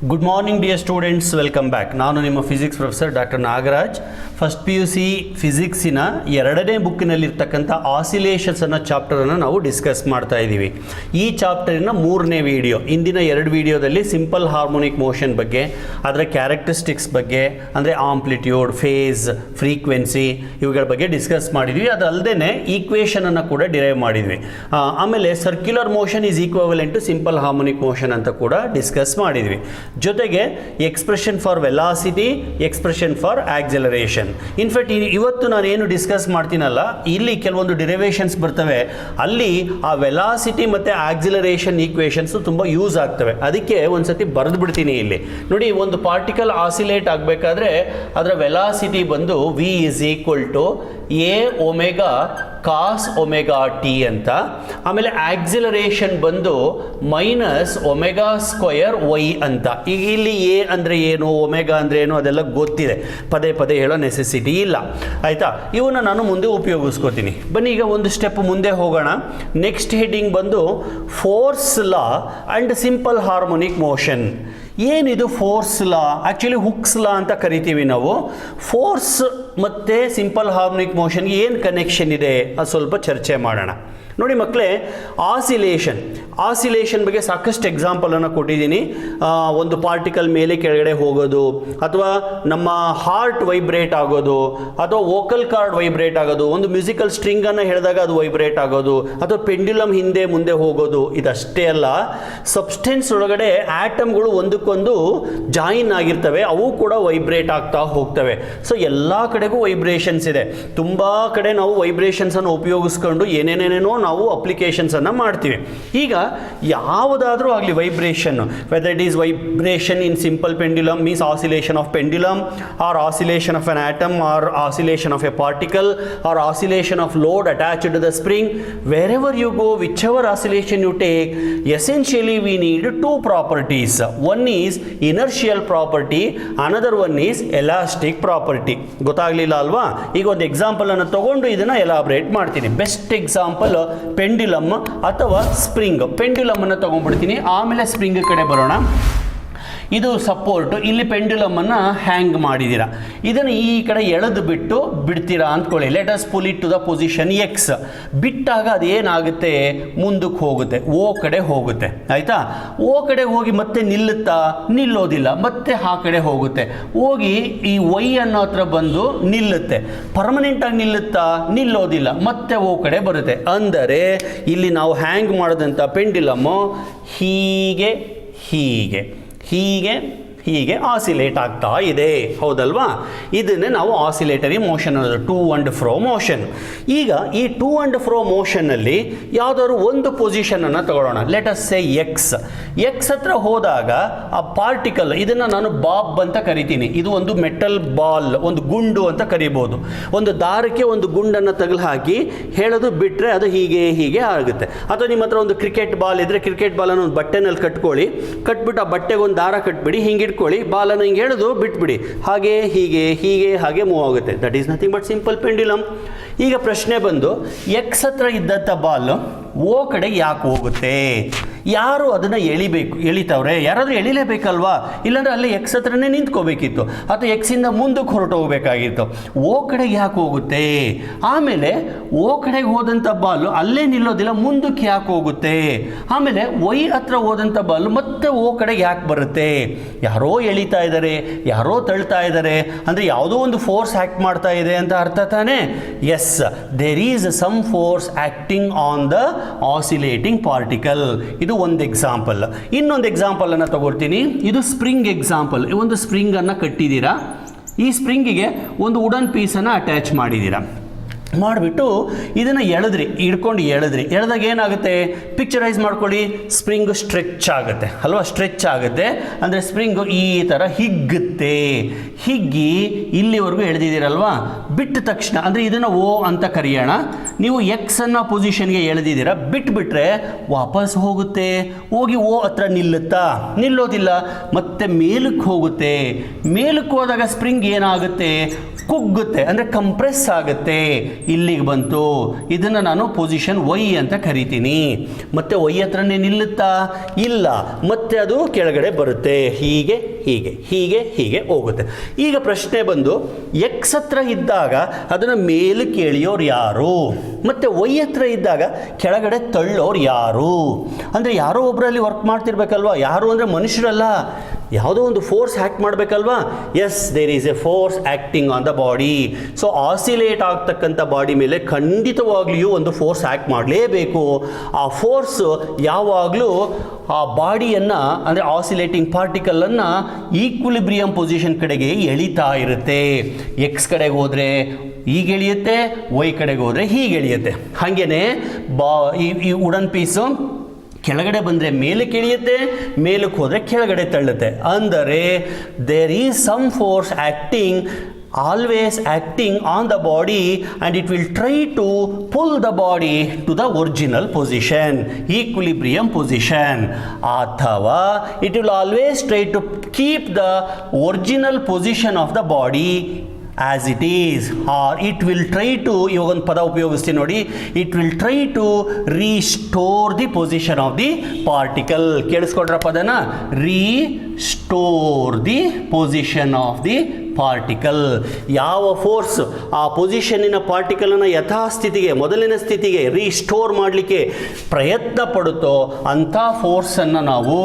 Good morning dear students, welcome back. ನಾನು ನಿಮ್ಮ physics professor doctor Nagaraj. First PUC ಫಿಸಿಕ್ಸಿನ 2ನೇ ಬುಕ್ಕಿನಲ್ಲಿರ್ತಕ್ಕಂಥ oscillations ಅನ್ನೋ ಚಾಪ್ಟರನ್ನು ನಾವು ಡಿಸ್ಕಸ್ ಮಾಡ್ತಾ ಇದ್ದೀವಿ. ಈ ಚಾಪ್ಟರಿನ 3ನೇ ವಿಡಿಯೋ. ಇಂದಿನ 2 ವಿಡಿಯೋದಲ್ಲಿ ಸಿಂಪಲ್ ಹಾರ್ಮೋನಿಕ್ ಮೋಷನ್ ಬಗ್ಗೆ, ಅದರ ಕ್ಯಾರೆಕ್ಟರಿಸ್ಟಿಕ್ಸ್ ಬಗ್ಗೆ, ಅಂದರೆ ಆಂಪ್ಲಿಟ್ಯೂಡ್, ಫೇಸ್, ಫ್ರೀಕ್ವೆನ್ಸಿ ಇವುಗಳ ಬಗ್ಗೆ ಡಿಸ್ಕಸ್ ಮಾಡಿದ್ವಿ. ಅದಲ್ಲದೆ ಈಕ್ವೇಷನನ್ನು ಕೂಡ ಡಿರೈವ್ ಮಾಡಿದ್ವಿ. ಆಮೇಲೆ circular motion is equivalent to simple harmonic motion ಅಂತ ಕೂಡ ಡಿಸ್ಕಸ್ ಮಾಡಿದ್ವಿ. ಜೊತೆಗೆ expression for velocity, expression for acceleration. In fact ಇವತ್ತು ನಾನು ಏನು ಡಿಸ್ಕಸ್ ಮಾಡ್ತೀನಲ್ಲ, ಇಲ್ಲಿ ಕೆಲವೊಂದು ಡಿರೈವೇಷನ್ಸ್ ಬರ್ತವೆ. ಅಲ್ಲಿ ಆ ವೆಲಾಸಿಟಿ ಮತ್ತು ಆಕ್ಸಲರೇಷನ್ ಈಕ್ವೇಷನ್ಸ್ ತುಂಬ ಯೂಸ್ ಆಗ್ತವೆ. ಅದಕ್ಕೆ ಒಂದ್ಸತಿ ಬರೆದು ಬಿಡ್ತೀನಿ. ಇಲ್ಲಿ ನೋಡಿ, ಒಂದು ಪಾರ್ಟಿಕಲ್ ಆಸಿಲೇಟ್ ಆಗಬೇಕಾದ್ರೆ ಅದರ ವೆಲಾಸಿಟಿ ಬಂದು v is equal to a omega cos omega t ಅಂತ. ಆಮೇಲೆ ಆಕ್ಸಿಲರೇಷನ್ ಬಂದು ಮೈನಸ್ ಒಮೆಗಾ ಸ್ಕ್ವಯರ್ y ಅಂತ. ಈಗ ಇಲ್ಲಿ ಎ ಅಂದರೆ ಏನು, ಒಮೆಗಾ ಅಂದರೆ ಏನು ಅದೆಲ್ಲ ಗೊತ್ತಿದೆ, ಪದೇ ಪದೇ ಹೇಳೋ ನೆಸೆಸಿಟಿ ಇಲ್ಲ. ಆಯಿತಾ? ಇವನ್ನ ನಾನು ಮುಂದೆ ಉಪಯೋಗಿಸ್ಕೋತೀನಿ. ಬನ್ನಿ ಈಗ ಒಂದು ಸ್ಟೆಪ್ ಮುಂದೆ ಹೋಗೋಣ. ನೆಕ್ಸ್ಟ್ ಹೆಡ್ಡಿಂಗ್ ಬಂದು force law and simple harmonic motion. ಏನಿದು ಫೋರ್ಸ್ ಲಾ? ಆ್ಯಕ್ಚುಲಿ ಹುಕ್ಸ್ ಲಾ ಅಂತ ಕರಿತೀವಿ ನಾವು. ಫೋರ್ಸ್ ಮತ್ತು ಸಿಂಪಲ್ ಹಾರ್ಮೋನಿಕ್ ಮೋಷನ್ಗೆ ಏನು ಕನೆಕ್ಷನ್ ಇದೆ ಅದು ಸ್ವಲ್ಪ ಚರ್ಚೆ ಮಾಡೋಣ. ನೋಡಿ ಮಕ್ಕಳೇ, ಆಸಿಲೇಷನ್ ಬಗ್ಗೆ ಸಾಕಷ್ಟು ಎಕ್ಸಾಂಪಲನ್ನು ಕೊಟ್ಟಿದ್ದೀನಿ. ಒಂದು ಪಾರ್ಟಿಕಲ್ ಮೇಲೆ ಕೆಳಗಡೆ ಹೋಗೋದು, ಅಥವಾ ನಮ್ಮ ಹಾರ್ಟ್ ವೈಬ್ರೇಟ್ ಆಗೋದು, ಅಥವಾ ವೋಕಲ್ ಕಾರ್ಡ್ ವೈಬ್ರೇಟ್ ಆಗೋದು, ಒಂದು ಮ್ಯೂಸಿಕಲ್ ಸ್ಟ್ರಿಂಗನ್ನು ಹೇಳಿದಾಗ ಅದು ವೈಬ್ರೇಟ್ ಆಗೋದು, ಅಥವಾ ಪೆಂಡ್ಯುಲಮ್ ಹಿಂದೆ ಮುಂದೆ ಹೋಗೋದು. ಇದಷ್ಟೇ ಅಲ್ಲ, ಸಬ್ಸ್ಟೆನ್ಸ್ ಒಳಗಡೆ ಆಟಮ್ಗಳು ಒಂದಕ್ಕೊಂದು ಜಾಯಿನ್ ಆಗಿರ್ತವೆ, ಅವು ಕೂಡ ವೈಬ್ರೇಟ್ ಆಗ್ತಾ ಹೋಗ್ತವೆ. ಸೊ ಎಲ್ಲ ಕಡೆಗೂ ವೈಬ್ರೇಷನ್ಸ್ ಇದೆ. ತುಂಬ ಕಡೆ ನಾವು ವೈಬ್ರೇಷನ್ಸನ್ನು ಉಪಯೋಗಿಸ್ಕೊಂಡು ಏನೇನೇನೇನೋ ನಾವು ಅಪ್ಲಿಕೇಶನ್ಸನ್ನು ಮಾಡ್ತೀವಿ. ಈಗ ಯಾವುದಾದ್ರೂ ಆಗಲಿ vibration, whether it is vibration in simple pendulum means oscillation of pendulum, or oscillation of an atom, or oscillation of a particle, or oscillation of load attached to the spring, wherever you go, whichever oscillation you take, essentially we need two properties. One is inertial property, another one is elastic property. ಗೊತ್ತಾಗಲಿಲ್ಲ ಅಲ್ವಾ? ಈಗ ಒಂದು example ಅನ್ನು ತಗೊಂಡು ಇದನ್ನು elaborate ಮಾಡ್ತೀನಿ. Best example pendulum ಅಥವಾ spring. Pendulum ಅನ್ನು ತಗೊಂಡ್ಬಿಡ್ತೀನಿ, ಆಮೇಲೆ ಸ್ಪ್ರಿಂಗ್ ಕಡೆ ಬರೋಣ. ಇದು ಸಪೋರ್ಟ್. ಇಲ್ಲಿ ಪೆಂಡ್ಯುಲಮನ್ನು ಹ್ಯಾಂಗ್ ಮಾಡಿದ್ದೀರಾ, ಇದನ್ನು ಈ ಕಡೆ ಎಳೆದು ಬಿಟ್ಟು ಬಿಡ್ತೀರಾ ಅಂದ್ಕೊಳ್ಳಿ. Let us pull it to the position X. ಬಿಟ್ಟಾಗ ಅದೇನಾಗುತ್ತೆ, ಮುಂದಕ್ಕೆ ಹೋಗುತ್ತೆ, ಓ ಕಡೆ ಹೋಗುತ್ತೆ. ಆಯಿತಾ? ಓ ಕಡೆ ಹೋಗಿ ಮತ್ತೆ ನಿಲ್ಲುತ್ತಾ? ನಿಲ್ಲೋದಿಲ್ಲ. ಮತ್ತೆ ಆ ಕಡೆ ಹೋಗುತ್ತೆ, ಹೋಗಿ ಈ ವೈ ಅನ್ನೋ ಹತ್ರ ಬಂದು ನಿಲ್ಲುತ್ತೆ. ಪರ್ಮನೆಂಟಾಗಿ ನಿಲ್ಲುತ್ತಾ? ನಿಲ್ಲೋದಿಲ್ಲ. ಮತ್ತೆ ಓ ಕಡೆ ಬರುತ್ತೆ. ಅಂದರೆ ಇಲ್ಲಿ ನಾವು ಹ್ಯಾಂಗ್ ಮಾಡೋದಂಥ ಪೆಂಡ್ಯುಲಮ್ಮು ಹೀಗೆ ಹೀಗೆ ಹೀಗೆ ಹೀಗೆ ಆಸಿಲೇಟ್ ಆಗ್ತಾ ಇದೆ. ಹೌದಲ್ವಾ? ಇದನ್ನೇ ನಾವು ಆಸಿಲೇಟರಿ ಮೋಷನ್ ಅನ್ನೋದು, ಟು ಆ್ಯಂಡ್ ಫ್ರೋ ಮೋಷನ್. ಈಗ ಈ ಟು ಆ್ಯಂಡ್ ಫ್ರೋ ಮೋಷನ್ನಲ್ಲಿ ಯಾವುದಾದ್ರು ಒಂದು ಪೊಸಿಷನನ್ನು ತಗೊಳ್ಳೋಣ. ಲೆಟ್ ಅಸ್ ಸೇ ಎಕ್ಸ್. ಎಕ್ಸ್ ಹತ್ರ ಹೋದಾಗ ಆ ಪಾರ್ಟಿಕಲ್, ಇದನ್ನು ನಾನು ಬಾಬ್ ಅಂತ ಕರಿತೀನಿ. ಇದು ಒಂದು ಮೆಟಲ್ ಬಾಲ್, ಒಂದು ಗುಂಡು ಅಂತ ಕರಿಬೋದು. ಒಂದು ದಾರಕ್ಕೆ ಒಂದು ಗುಂಡನ್ನು ತಗಲು ಹಾಕಿ ಹೇಳೋದು ಬಿಟ್ಟರೆ ಅದು ಹೀಗೆ ಹೀಗೆ ಆಗುತ್ತೆ. ಅಥವಾ ನಿಮ್ಮ ಹತ್ರ ಒಂದು ಕ್ರಿಕೆಟ್ ಬಾಲ್ ಇದ್ದರೆ, ಕ್ರಿಕೆಟ್ ಬಾಲನ್ನು ಒಂದು ಬಟ್ಟೆನಲ್ಲಿ ಕಟ್ಕೊಳ್ಳಿ, ಕಟ್ಬಿಟ್ಟು ಆ ಬಟ್ಟೆಗೆ ಒಂದು ದಾರ ಕಟ್ಬಿಡಿ, ಹಿಂಗೆ ಇಟ್ಕೊಳ್ಳಿ, ಬಾಲನ್ನು ಹಿಂಗೆ ಹೇಳೋದು ಬಿಟ್ಬಿಡಿ, ಹಾಗೆ ಹೀಗೆ ಹೀಗೆ ಹಾಗೆ ಮೂವ್ ಆಗುತ್ತೆ. That is nothing but simple pendulum. ಈಗ ಪ್ರಶ್ನೆ ಬಂದು, ಎಕ್ಸ್ ಹತ್ರ ಇದ್ದಂಥ ಬಾಲ್ ಓ ಕಡೆ ಯಾಕೆ ಹೋಗುತ್ತೆ? ಯಾರು ಅದನ್ನು ಎಳಿತವ್ರೆ? ಯಾರಾದರೂ ಎಳಿಲೇಬೇಕಲ್ವಾ? ಇಲ್ಲಾಂದರೆ ಅಲ್ಲೇ ಎಕ್ಸ್ ಹತ್ರನೇ ನಿಂತ್ಕೋಬೇಕಿತ್ತು, ಅಥವಾ ಎಕ್ಸಿಂದ ಮುಂದಕ್ಕೆ ಹೊರಟು ಹೋಗಬೇಕಾಗಿತ್ತು. ಓ ಕಡೆಗೆ ಯಾಕೆ ಹೋಗುತ್ತೆ? ಆಮೇಲೆ ಓ ಕಡೆಗೆ ಹೋದಂಥ ಬಾಲು ಅಲ್ಲೇ ನಿಲ್ಲೋದಿಲ್ಲ, ಮುಂದಕ್ಕೆ ಯಾಕೆ ಹೋಗುತ್ತೆ? ಆಮೇಲೆ ವೈ ಹತ್ರ ಹೋದಂಥ ಬಾಲು ಮತ್ತೆ ಓ ಕಡೆಗೆ ಯಾಕೆ ಬರುತ್ತೆ? ಯಾರೋ ಎಳಿತಾ ಇದ್ದಾರೆ, ಯಾರೋ ತಳ್ತಾ ಇದ್ದಾರೆ, ಅಂದರೆ ಯಾವುದೋ ಒಂದು ಫೋರ್ಸ್ ಆ್ಯಕ್ಟ್ ಮಾಡ್ತಾ ಇದೆ ಅಂತ ಅರ್ಥ ತಾನೇ? Yes, there is some force acting on the oscillating particle. ಇದು ಒಂದು ಎಕ್ಸಾಂಪಲ್. ಇನ್ನೊಂದು ಎಕ್ಸಾಂಪಲ್ ಅನ್ನು ತಗೊಳ್ತೀನಿ. ಇದು ಸ್ಪ್ರಿಂಗ್ ಎಕ್ಸಾಂಪಲ್. ಒಂದು ಸ್ಪ್ರಿಂಗನ್ನು ಕಟ್ಟಿದ್ದೀರಾ, ಈ ಸ್ಪ್ರಿಂಗಿಗೆ ಒಂದು ವುಡನ್ ಪೀಸನ್ನು ಅಟ್ಯಾಚ್ ಮಾಡಿದ್ದೀರಾ. ಮಾಡಿಬಿಟ್ಟು ಇದನ್ನು ಹಿಡ್ಕೊಂಡು ಎಳೆದಾಗ ಏನಾಗುತ್ತೆ? ಪಿಕ್ಚರೈಸ್ ಮಾಡ್ಕೊಳ್ಳಿ, ಸ್ಪ್ರಿಂಗು ಸ್ಟ್ರೆಚ್ ಆಗುತ್ತೆ ಅಲ್ವಾ? ಸ್ಟ್ರೆಚ್ ಆಗುತ್ತೆ ಅಂದರೆ ಸ್ಪ್ರಿಂಗು ಈ ಥರ ಹಿಗ್ಗುತ್ತೆ. ಹಿಗ್ಗಿ ಇಲ್ಲಿವರೆಗೂ ಎಳೆದಿದ್ದೀರಲ್ವಾ? ಬಿಟ್ಟ ತಕ್ಷಣ, ಅಂದರೆ ಇದನ್ನು ಓ ಅಂತ ಕರೆಯೋಣ. ನೀವು ಎಕ್ಸ್ ಅನ್ನೋ ಪೊಸಿಷನ್ಗೆ ಎಳೆದಿದ್ದೀರಾ, ಬಿಟ್ಬಿಟ್ರೆ ವಾಪಸ್ ಹೋಗುತ್ತೆ. ಹೋಗಿ ಓ ಹತ್ರ ನಿಲ್ಲುತ್ತಾ? ನಿಲ್ಲೋದಿಲ್ಲ. ಮತ್ತೆ ಮೇಲಕ್ಕೆ ಹೋಗುತ್ತೆ. ಮೇಲಕ್ಕೆ ಹೋದಾಗ ಸ್ಪ್ರಿಂಗ್ ಏನಾಗುತ್ತೆ? ಕುಗ್ಗುತ್ತೆ, ಅಂದರೆ ಕಂಪ್ರೆಸ್ ಆಗುತ್ತೆ. ಇಲ್ಲಿಗೆ ಬಂತು, ಇದನ್ನು ನಾನು ಪೊಸಿಷನ್ ವೈ ಅಂತ ಕರಿತೀನಿ. ಮತ್ತೆ ವೈ ಹತ್ರನೇ ನಿಲ್ಲುತ್ತಾ? ಇಲ್ಲ, ಮತ್ತೆ ಅದು ಕೆಳಗಡೆ ಬರುತ್ತೆ, ಹೀಗೆ ಹೀಗೆ ಹೀಗೆ ಹೀಗೆ ಹೋಗುತ್ತೆ. ಈಗ ಪ್ರಶ್ನೆ ಬಂದು ಎಕ್ಸ್ ಹತ್ರ ಇದ್ದಾಗ ಅದನ್ನು ಮೇಲಕ್ಕೆ ಎಳೆಯೋರು ಯಾರು, ಮತ್ತು ವೈ ಹತ್ರ ಇದ್ದಾಗ ಕೆಳಗಡೆ ತಳ್ಳೋರು ಯಾರು? ಅಂದರೆ ಯಾರೋ ಒಬ್ಬರಲ್ಲಿ ವರ್ಕ್ ಮಾಡ್ತಿರ್ಬೇಕಲ್ವಾ. ಯಾರು ಅಂದರೆ ಮನುಷ್ಯರಲ್ಲ, ಯಾವುದೋ ಒಂದು ಫೋರ್ಸ್ ಆ್ಯಕ್ಟ್ ಮಾಡಬೇಕಲ್ವಾ. Yes, there is a force acting on the body. So oscillate ಆಗ್ತಕ್ಕಂಥ ಬಾಡಿ ಮೇಲೆ ಖಂಡಿತವಾಗ್ಲಿಯೂ ಒಂದು ಫೋರ್ಸ್ ಆ್ಯಕ್ಟ್ ಮಾಡಲೇಬೇಕು. ಆ ಫೋರ್ಸ್ ಯಾವಾಗಲೂ ಆ ಬಾಡಿಯನ್ನು, ಅಂದರೆ ಆಸಿಲೇಟಿಂಗ್ ಪಾರ್ಟಿಕಲನ್ನು ಈಕ್ವಿಲಿಬ್ರಿಯಂ ಪೊಸಿಷನ್ ಕಡೆಗೆ ಎಳಿತಾ ಇರುತ್ತೆ. ಎಕ್ಸ್ ಕಡೆಗೆ ಹೋದರೆ ಹೀಗೆ ಎಳೆಯುತ್ತೆ, ವೈ ಕಡೆಗೆ ಹೋದರೆ ಹೀಗೆ ಎಳೆಯುತ್ತೆ. ಹಾಗೇನೆ ಈ ವುಡನ್ ಪೀಸು ಕೆಳಗಡೆ ಬಂದರೆ ಮೇಲಕ್ಕೆ ಇಳಿಯುತ್ತೆ, ಮೇಲಕ್ಕೆ ಹೋದರೆ ಕೆಳಗಡೆ ತಳ್ಳುತ್ತೆ. ಅಂದರೆ there is some force acting, always acting on the body, and it will try to pull the body to the original position, equilibrium position. Athava it will always try to keep the original position of the body as it is, or it will try to, ಇವಾಗ ಒಂದು ಪದ ಉಪಯೋಗಿಸ್ತೀನಿ ನೋಡಿ, it will try to restore the position of the particle. ಕೇಳಿಸ್ಕೊಂಡ್ರ ಪದನ? restore the position of the particle. ಯಾವ force ಆ ಪೊಸಿಷನ್ನಿನ ಪಾರ್ಟಿಕಲನ್ನು ಯಥಾಸ್ಥಿತಿಗೆ, ಮೊದಲಿನ ಸ್ಥಿತಿಗೆ restore ಮಾಡಲಿಕ್ಕೆ ಪ್ರಯತ್ನ ಪಡುತ್ತೋ ಅಂಥ ಫೋರ್ಸನ್ನು ನಾವು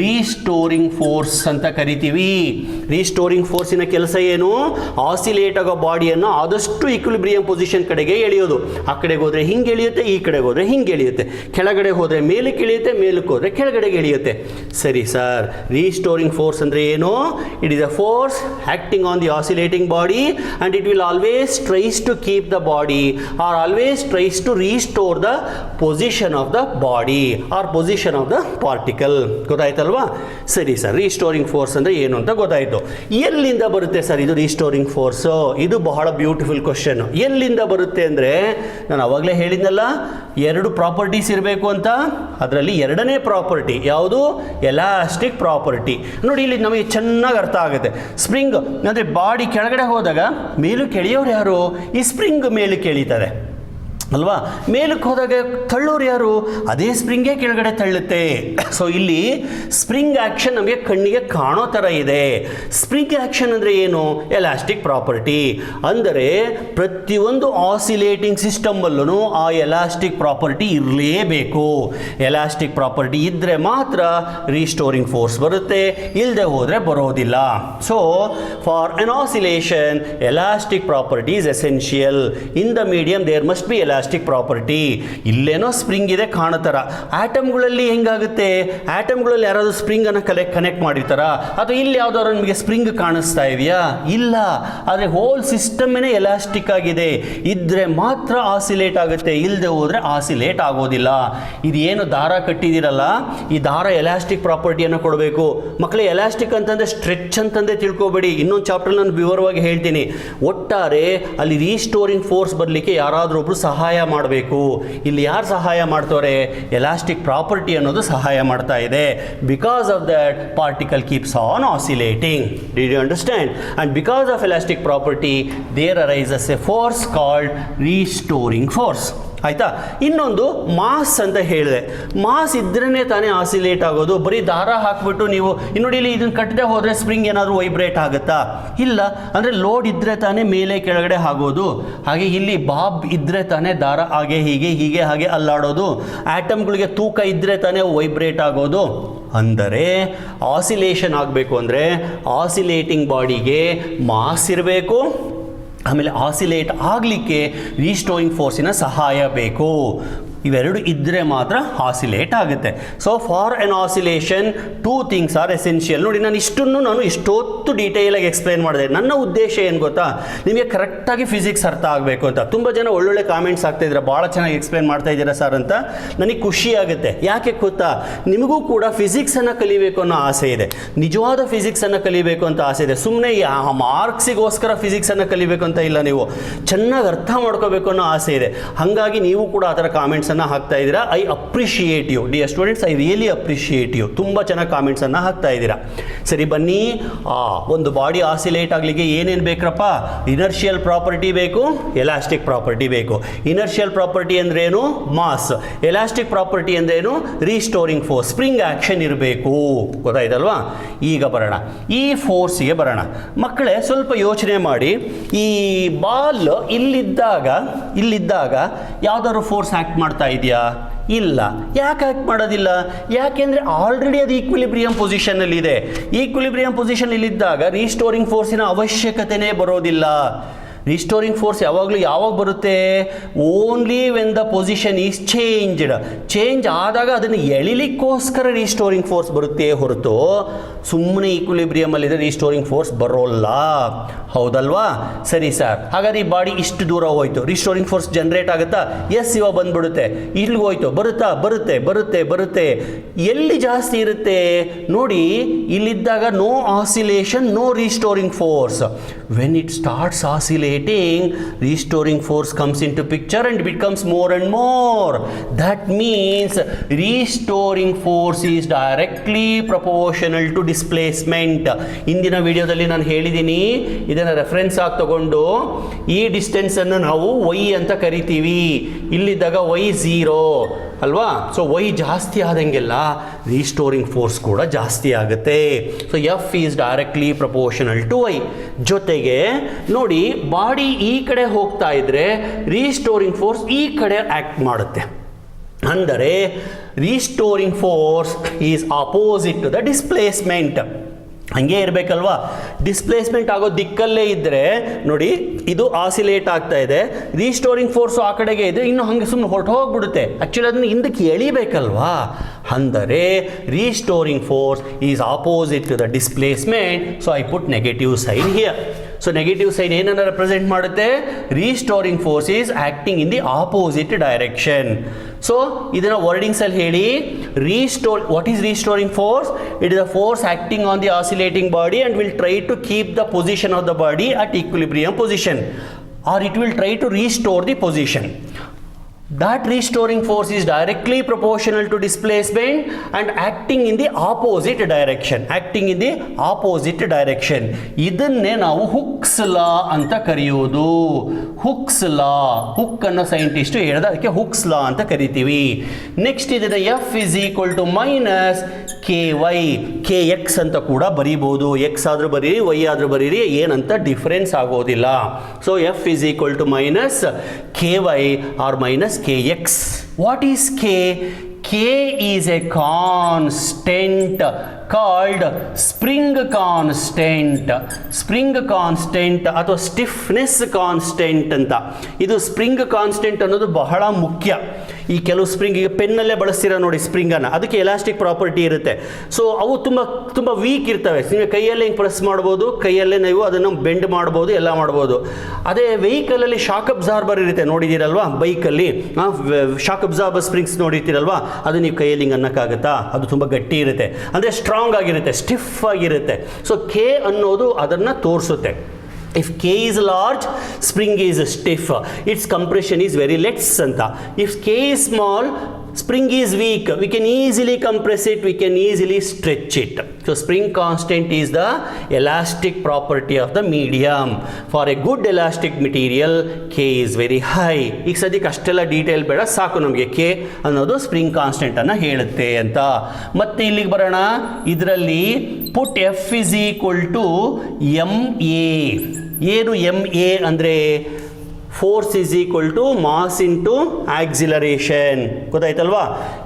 ರೀಸ್ಟೋರಿಂಗ್ ಫೋರ್ಸ್ ಅಂತ ಕರಿತೀವಿ. ರೀಸ್ಟೋರಿಂಗ್ ಫೋರ್ಸಿನ ಕೆಲಸ ಏನು? ಆಸಿಲೇಟ್ ಆಗೋ ಬಾಡಿಯನ್ನು ಆದಷ್ಟು ಈಕ್ವಿಲಿಬ್ರಿಯಂ ಪೊಸಿಷನ್ ಕಡೆಗೆ ಎಳೆಯೋದು. ಆ ಕಡೆಗೆ ಹೋದರೆ ಹಿಂಗೆ ಎಳೆಯುತ್ತೆ, ಈ ಕಡೆಗೆ ಹೋದರೆ ಹಿಂಗೆ ಎಳೆಯುತ್ತೆ, ಕೆಳಗಡೆ ಹೋದರೆ ಮೇಲಕ್ಕೆ ಇಳಿಯುತ್ತೆ, ಮೇಲಕ್ಕೆ ಹೋದರೆ ಕೆಳಗಡೆಗೆ ಇಳಿಯುತ್ತೆ. ಸರಿ ಸರ್, ರೀಸ್ಟೋರಿಂಗ್ ಫೋರ್ಸ್ ಅಂದರೆ ಏನು? It is a force acting on the oscillating body, and it will always tries to keep the body, or always tries to restore the position of the body or position of the particle. ಗೊತ್ತಾಯ್ತಲ್ವಾ? ಸರಿ sir, ರೀಸ್ಟೋರಿಂಗ್ force ಅಂದರೆ ಏನು ಅಂತ ಗೊತ್ತಾಯಿತು. ಎಲ್ಲಿಂದ ಬರುತ್ತೆ sir ಇದು ರೀಸ್ಟೋರಿಂಗ್ force? ಇದು ಬಹಳ ಬ್ಯೂಟಿಫುಲ್ ಕ್ವಶನ್. ಎಲ್ಲಿಂದ ಬರುತ್ತೆ ಅಂದರೆ, ನಾನು ಅವಾಗಲೇ ಹೇಳಿದ್ನಲ್ಲ, ಎರಡು ಪ್ರಾಪರ್ಟೀಸ್ ಇರಬೇಕು ಅಂತ. ಅದರಲ್ಲಿ ಎರಡನೇ ಪ್ರಾಪರ್ಟಿ ಯಾವುದು? Elastic property. ನೋಡಿ, ಇಲ್ಲಿ ನಮಗೆ ಚೆನ್ನಾಗಿ ಅರ್ಥ ಆಗುತ್ತೆ. ಸ್ಪ್ರಿಂಗ್ ಅಂದರೆ ಬಾಡಿ ಕೆಳಗಡೆ ಹೋದಾಗ ಮೇಲಕ್ಕೆ ಎಳೆಯೋರು ಯಾರು? ಈ ಸ್ಪ್ರಿಂಗ್ ಮೇಲಕ್ಕೆ ಎಳೀತಾರೆ ಅಲ್ವಾ? ಮೇಲಕ್ಕೆ ಹೋದಾಗ ತಳ್ಳೋರು ಯಾರು? ಅದೇ ಸ್ಪ್ರಿಂಗೇ ಕೆಳಗಡೆ ತಳ್ಳುತ್ತೆ. ಸೊ ಇಲ್ಲಿ ಸ್ಪ್ರಿಂಗ್ ಆ್ಯಕ್ಷನ್ ನಮಗೆ ಕಣ್ಣಿಗೆ ಕಾಣೋ ಥರ ಇದೆ. ಸ್ಪ್ರಿಂಗ್ ಆ್ಯಕ್ಷನ್ ಅಂದರೆ ಏನು? Elastic property. ಅಂದರೆ ಪ್ರತಿಯೊಂದು ಆಸಿಲೇಟಿಂಗ್ ಸಿಸ್ಟಮಲ್ಲೂ ಆ ಎಲಾಸ್ಟಿಕ್ ಪ್ರಾಪರ್ಟಿ ಇರಲೇಬೇಕು. ಎಲಾಸ್ಟಿಕ್ ಪ್ರಾಪರ್ಟಿ ಇದ್ದರೆ ಮಾತ್ರ ರೀಸ್ಟೋರಿಂಗ್ ಫೋರ್ಸ್ ಬರುತ್ತೆ, ಇಲ್ಲದೆ ಹೋದರೆ ಬರೋದಿಲ್ಲ. So for an oscillation elastic property is essential. In the medium there must be elastic property. ಇಲ್ಲೇನೋ ಸ್ಪ್ರಿಂಗ್ ಇದೆ ಕಾಣೋ ಥರ. ಆಟಮ್ಗಳಲ್ಲಿ ಹೆಂಗಾಗುತ್ತೆ? ಆಟಮ್ಗಳಲ್ಲಿ ಯಾರಾದರೂ ಸ್ಪ್ರಿಂಗನ್ನು ಕನೆಕ್ಟ್ ಮಾಡಿರ್ತಾರಾ? ಅಥವಾ ಇಲ್ಲಿ ಯಾವ್ದಾದ್ರು ನಿಮಗೆ ಸ್ಪ್ರಿಂಗ್ ಕಾಣಿಸ್ತಾ ಇದೆಯಾ? ಇಲ್ಲ. ಆದರೆ ಹೋಲ್ ಸಿಸ್ಟಮ್ನೇ ಎಲಾಸ್ಟಿಕ್ ಆಗಿದೆ. ಇದ್ದರೆ ಮಾತ್ರ ಆಸಿಲೇಟ್ ಆಗುತ್ತೆ, ಇಲ್ಲದೆ ಹೋದರೆ ಆಸಿಲೇಟ್ ಆಗೋದಿಲ್ಲ. ಇದೇನು ದಾರ ಕಟ್ಟಿದ್ದೀರಲ್ಲ, ಈ ದಾರ ಎಲಾಸ್ಟಿಕ್ ಪ್ರಾಪರ್ಟಿಯನ್ನು ಕೊಡಬೇಕು. ಮಕ್ಕಳೇ, ಎಲಾಸ್ಟಿಕ್ ಅಂತಂದರೆ ಸ್ಟ್ರೆಚ್ ಅಂತಂದೇ ತಿಳ್ಕೊಬೇಡಿ. ಇನ್ನೊಂದು ಚಾಪ್ಟರ್ ನಾನು ವಿವರವಾಗಿ ಹೇಳ್ತೀನಿ. ಒಟ್ಟಾರೆ ಅಲ್ಲಿ ರೀಸ್ಟೋರಿಂಗ್ ಫೋರ್ಸ್ ಬರಲಿಕ್ಕೆ ಯಾರಾದರೂ ಒಬ್ರು ಸಹಾಯ ಮಾಡಬೇಕು. ಇಲ್ಲಿ ಯಾರು ಸಹಾಯ ಮಾಡ್ತವ್ರೆ? ಎಲಾಸ್ಟಿಕ್ ಪ್ರಾಪರ್ಟಿ ಅನ್ನೋದು ಸಹಾಯ ಮಾಡ್ತಾ ಇದೆ. Because of that particle keeps on oscillating. Did you understand? And because of elastic property there arises a force called restoring force. ಆಯಿತಾ? ಇನ್ನೊಂದು ಮಾಸ್ ಅಂತ ಹೇಳಿದೆ. ಮಾಸ್ ಇದ್ರೇ ತಾನೇ ಆಸಿಲೇಟ್ ಆಗೋದು. ಬರೀ ದಾರ ಹಾಕಿಬಿಟ್ಟು ನೀವು ನೋಡಿ, ಇಲ್ಲಿ ಇದನ್ನು ಕಟ್ಟದೆ ಹೋದರೆ ಸ್ಪ್ರಿಂಗ್ ಏನಾದರೂ ವೈಬ್ರೇಟ್ ಆಗುತ್ತಾ? ಇಲ್ಲ. ಅಂದರೆ ಲೋಡ್ ಇದ್ದರೆ ತಾನೇ ಮೇಲೆ ಕೆಳಗಡೆ ಆಗೋದು. ಹಾಗೆ ಇಲ್ಲಿ ಬಾಬ್ ಇದ್ದರೆ ತಾನೇ ದಾರ ಹಾಗೆ ಹೀಗೆ ಹೀಗೆ ಹಾಗೆ ಅಲ್ಲಾಡೋದು. ಆಟಮ್ಗಳಿಗೆ ತೂಕ ಇದ್ದರೆ ತಾನೇ ವೈಬ್ರೇಟ್ ಆಗೋದು. ಅಂದರೆ ಆಸಿಲೇಷನ್ ಆಗಬೇಕು ಅಂದರೆ ಆಸಿಲೇಟಿಂಗ್ ಬಾಡಿಗೆ ಮಾಸ್ ಇರಬೇಕು, ಆಮೇಲೆ ಆಸಿಲೇಟ್ ಆಗಲಿಕ್ಕೆ ರೀಸ್ಟೋರಿಂಗ್ ಫೋರ್ಸಿನ ಸಹಾಯ ಬೇಕು. ಇವೆರಡು ಇದ್ದರೆ ಮಾತ್ರ ಆಸಿಲೇಟ್ ಆಗುತ್ತೆ. So for N oscillation two things are essential. ನೋಡಿ, ನಾನು ಇಷ್ಟೊತ್ತು ಡೀಟೇಲಾಗಿ ಎಕ್ಸ್ಪ್ಲೈನ್ ಮಾಡಿದೆ. ನನ್ನ ಉದ್ದೇಶ ಏನು ಗೊತ್ತಾ? ನಿಮಗೆ ಕರೆಕ್ಟಾಗಿ ಫಿಸಿಕ್ಸ್ ಅರ್ಥ ಆಗಬೇಕು ಅಂತ. ತುಂಬ ಜನ ಒಳ್ಳೊಳ್ಳೆ ಕಾಮೆಂಟ್ಸ್ ಆಗ್ತಾಯಿದ್ದೀರಾ, ಭಾಳ ಚೆನ್ನಾಗಿ ಎಕ್ಸ್ಪ್ಲೈನ್ ಮಾಡ್ತಾ ಇದ್ದೀರಾ ಸರ್ ಅಂತ. ನನಗೆ ಖುಷಿ ಆಗುತ್ತೆ. ಯಾಕೆ ಗೊತ್ತಾ? ನಿಮಗೂ ಕೂಡ ಫಿಸಿಕ್ಸನ್ನು ಕಲಿಬೇಕು ಅನ್ನೋ ಆಸೆ ಇದೆ, ನಿಜವಾದ ಫಿಸಿಕ್ಸನ್ನು ಕಲಿಬೇಕು ಅಂತ ಆಸೆ ಇದೆ. ಸುಮ್ಮನೆ ಮಾರ್ಕ್ಸಿಗೋಸ್ಕರ ಫಿಸಿಕ್ಸನ್ನು ಕಲಿಬೇಕು ಅಂತ ಇಲ್ಲ, ನೀವು ಚೆನ್ನಾಗಿ ಅರ್ಥ ಮಾಡ್ಕೋಬೇಕು ಅನ್ನೋ ಆಸೆ ಇದೆ. ಹಾಗಾಗಿ ನೀವು ಕೂಡ ಆ ಥರ ಕಾಮೆಂಟ್ಸ್ ಕಾಮೆಂಟ್ಸನ್ನು ಹಾಕ್ತಾ ಇದ್ದೀರಾ. I appreciate you dear students, I really appreciate you. ತುಂಬ ಚೆನ್ನಾಗಿ ಕಾಮೆಂಟ್ಸನ್ನು ಹಾಕ್ತಾ ಇದ್ದೀರಾ. ಸರಿ, ಬನ್ನಿ. ಒಂದು ಬಾಡಿ ಆಸಿಲೇಟ್ ಆಗಲಿಕ್ಕೆ ಏನೇನು ಬೇಕ್ರಪ್ಪ? ಇನರ್ಷಿಯಲ್ ಪ್ರಾಪರ್ಟಿ ಬೇಕು, ಎಲಾಸ್ಟಿಕ್ ಪ್ರಾಪರ್ಟಿ ಬೇಕು. ಇನರ್ಷಿಯಲ್ ಪ್ರಾಪರ್ಟಿ ಅಂದ್ರೇನು? ಮಾಸ್. ಎಲಾಸ್ಟಿಕ್ ಪ್ರಾಪರ್ಟಿ ಅಂದ್ರೇನು? ರೀಸ್ಟೋರಿಂಗ್ ಫೋರ್ಸ್, ಸ್ಪ್ರಿಂಗ್ ಆ್ಯಕ್ಷನ್ ಇರಬೇಕು. ಗೊತ್ತಾಯ್ತಲ್ವಾ? ಈಗ ಬರೋಣ ಈ ಫೋರ್ಸಿಗೆ ಬರೋಣ. ಮಕ್ಕಳೇ ಸ್ವಲ್ಪ ಯೋಚನೆ ಮಾಡಿ. ಈ ಬಾಲ್ ಇಲ್ಲಿದ್ದಾಗ ಯಾವ್ದಾದ್ರು ಫೋರ್ಸ್ ಆ್ಯಕ್ಟ್ ಮಾಡ್ತಾ ಇದೆಯಾ? ಇಲ್ಲ. ಯಾಕೆ ಆ್ಯಕ್ಟ್ ಮಾಡೋದಿಲ್ಲ? ಯಾಕೆಂದರೆ ಆಲ್ರೆಡಿ ಅದು ಈಕ್ವಿಲಿಬ್ರಿಯಂ ಪೊಸಿಷನಲ್ಲಿ ಇದೆ. ಈಕ್ವಿಲಿಬ್ರಿಯಂ ಪೊಸಿಷನಲ್ಲಿದ್ದಾಗ ರೀಸ್ಟೋರಿಂಗ್ ಫೋರ್ಸಿನ ಅವಶ್ಯಕತೆನೇ ಬರೋದಿಲ್ಲ. ರೀಸ್ಟೋರಿಂಗ್ ಫೋರ್ಸ್ ಯಾವಾಗ ಬರುತ್ತೆ? Only when the position is changed. Change ಆದಾಗ ಅದನ್ನು ಎಳಿಲಿಕ್ಕೋಸ್ಕರ ರೀಸ್ಟೋರಿಂಗ್ ಫೋರ್ಸ್ ಬರುತ್ತೆ ಹೊರತು ಸುಮ್ಮನೆ ಈಕ್ವಿಲಿಬ್ರಿಯಮಲ್ಲಿದೆ ರೀಸ್ಟೋರಿಂಗ್ ಫೋರ್ಸ್ ಬರೋಲ್ಲ. ಹೌದಲ್ವಾ? ಸರಿ ಸರ್, ಹಾಗಾದ್ರೆ ಈ ಬಾಡಿ ಇಷ್ಟು ದೂರ ಹೋಯ್ತು, ರೀಸ್ಟೋರಿಂಗ್ ಫೋರ್ಸ್ ಜನರೇಟ್ ಆಗುತ್ತಾ? ಎಸ್, ಇವಾಗ ಬಂದ್ಬಿಡುತ್ತೆ. ಇಲ್ಲಿಗೆ ಹೋಯ್ತು, ಬರುತ್ತೆ. ಎಲ್ಲಿ ಜಾಸ್ತಿ ಇರುತ್ತೆ ನೋಡಿ? ಇಲ್ಲಿದ್ದಾಗ no oscillation, no restoring force. When it starts oscillating, restoring force comes into picture and becomes more and more. That means restoring force is directly proportional to displacement. ಇಂದಿನ ವಿಡಿಯೋದಲ್ಲಿ ನಾನು ಹೇಳಿದ್ದೀನಿ, ಇದನ್ನು ರೆಫರೆನ್ಸ್ ಆಗಿ ತಗೊಂಡು ಈ ಡಿಸ್ಟೆನ್ಸ್ ಅನ್ನು ನಾವು y ಅಂತ ಕರಿತೀವಿ. ಇಲ್ಲಿದ್ದಾಗ y 0 ಅಲ್ವಾ? ಸೊ y ಜಾಸ್ತಿ ಆದಂಗೆಲ್ಲ ರೀಸ್ಟೋರಿಂಗ್ ಫೋರ್ಸ್ ಕೂಡ ಜಾಸ್ತಿ ಆಗುತ್ತೆ. So F is directly proportional to y. ಜೊತೆಗೆ ನೋಡಿ, ಬಾಡಿ ಈ ಕಡೆ ಹೋಗ್ತಾ ಇದ್ರೆ ರೀಸ್ಟೋರಿಂಗ್ ಫೋರ್ಸ್ ಈ ಕಡೆ ಆ್ಯಕ್ಟ್ ಮಾಡುತ್ತೆ. ಅಂದರೆ restoring force is opposite to the displacement. ಹಂಗೆ ಇರಬೇಕಲ್ವಾ? ಡಿಸ್ಪ್ಲೇಸ್ಮೆಂಟ್ ಆಗೋ ದಿಕ್ಕಲ್ಲೇ ಇದ್ದರೆ ನೋಡಿ, ಇದು ಆಸಿಲೇಟ್ ಆಗ್ತಾ ಇದೆ, ರೀಸ್ಟೋರಿಂಗ್ ಫೋರ್ಸು ಆ ಕಡೆಗೆ ಇದೆ, ಇನ್ನು ಹಂಗೆ ಸುಮ್ಮನೆ ಹೊರಟು ಹೋಗ್ಬಿಡುತ್ತೆ. ಆ್ಯಕ್ಚುಲಿ ಅದನ್ನು ಹಿಂದಕ್ಕೆ ಎಳಿಬೇಕಲ್ವಾ? ಅಂದರೆ restoring force is opposite to the displacement. So I put negative sign here. So negative sign ಏನನ್ನು ರೆಪ್ರೆಸೆಂಟ್ ಮಾಡುತ್ತೆ? Restoring force is acting in the opposite direction. So ಇದನ್ನು ವರ್ಡಿಂಗ್ಸಲ್ಲಿ ಹೇಳಿ. What is restoring force? It is a force acting on the oscillating body and will try to keep the position of the body at equilibrium position, or it will try to restore the position. That restoring force is directly proportional to displacement and acting in the opposite direction. ಇದನ್ನೇ ನಾವು hooks law ಅಂತ ಕರೆಯೋದು. Hooke's law, Hooke ಅನ್ನೋ scientist ಹೇಳಿದ, ಅದಕ್ಕೆ Hooke's law ಅಂತ ಕರಿತೀವಿ. Next ಇದನ್ನ F is equal to minus K Y, K X ಅಂತ ಕೂಡ ಬರೀಬಹುದು. ಎಕ್ಸ್ ಆದರೂ ಬರೀರಿ, ವೈ ಆದರೂ ಬರೀರಿ, ಏನಂತ ಡಿಫರೆನ್ಸ್ ಆಗೋದಿಲ್ಲ. So F is equal to minus K Y or minus kx. What is k? K is a constant called spring constant. Spring constant ಅಥವಾ stiffness constant ಅಂತ. ಇದು ಸ್ಪ್ರಿಂಗ್ ಕಾನ್ಸ್ಟೆಂಟ್ ಅನ್ನೋದು ಬಹಳ ಮುಖ್ಯ. ಈ ಕೆಲವು ಸ್ಪ್ರಿಂಗ್, ಈಗ ಪೆನ್ನಲ್ಲೇ ಬಳಸ್ತೀರ ನೋಡಿ ಸ್ಪ್ರಿಂಗನ್ನು, ಅದಕ್ಕೆ ಎಲಾಸ್ಟಿಕ್ ಪ್ರಾಪರ್ಟಿ ಇರುತ್ತೆ. ಸೊ ಅವು ತುಂಬ ವೀಕ್ ಇರ್ತವೆ. ನೀವು ಕೈಯಲ್ಲೇ ಹಿಂಗೆ ಪ್ರೆಸ್ ಮಾಡ್ಬೋದು, ಕೈಯಲ್ಲೇ ನೀವು ಅದನ್ನು ಬೆಂಡ್ ಮಾಡ್ಬೋದು, ಎಲ್ಲ ಮಾಡ್ಬೋದು. ಅದೇ ವೆಹಿಕಲಲ್ಲಿ ಶಾಕ್ ಅಬ್ಸಾರ್ಬರ್ ಇರುತ್ತೆ, ನೋಡಿದ್ದೀರಲ್ವಾ? ಬೈಕಲ್ಲಿ ಶಾಕ್ ಅಬ್ಸಾರ್ಬರ್ ಸ್ಪ್ರಿಂಗ್ಸ್ ನೋಡಿರ್ತೀರಲ್ವಾ? ಅದು ನೀವು ಕೈಯಲ್ಲಿ ಹಿಂಗೆ ಅನ್ನೋಕ್ಕಾಗುತ್ತಾ? ಅದು ತುಂಬ ಗಟ್ಟಿ ಇರುತ್ತೆ, ಅಂದರೆ ಸ್ಟ್ರಾಂಗ್ ಆಗಿರುತ್ತೆ, ಸ್ಟಿಫ್ ಆಗಿರುತ್ತೆ. ಸೊ ಕೆ ಅನ್ನೋದು ಅದನ್ನು ತೋರಿಸುತ್ತೆ. If K is large, spring is stiff, its compression is very less anta. If K is small, spring is weak, we can easily compress it, we can easily stretch it. So spring constant is the elastic property of the medium. For a good elastic material, K is very high. ಈಗ ಸದ್ಯಕ್ಕೆ ಅಷ್ಟೆಲ್ಲ detail ಬೇಡ, ಸಾಕು ನಮಗೆ K ಅನ್ನೋದು spring constant ಅನ್ನು ಹೇಳುತ್ತೆ ಅಂತ. ಮತ್ತೆ ಇಲ್ಲಿಗೆ ಬರೋಣ. ಇದರಲ್ಲಿ put F is equal to ma. ಏನು ma ಅಂದರೆ? Force is equal to mass into acceleration. ಗೊತ್ತಾಯ್ತಲ್ವಾ?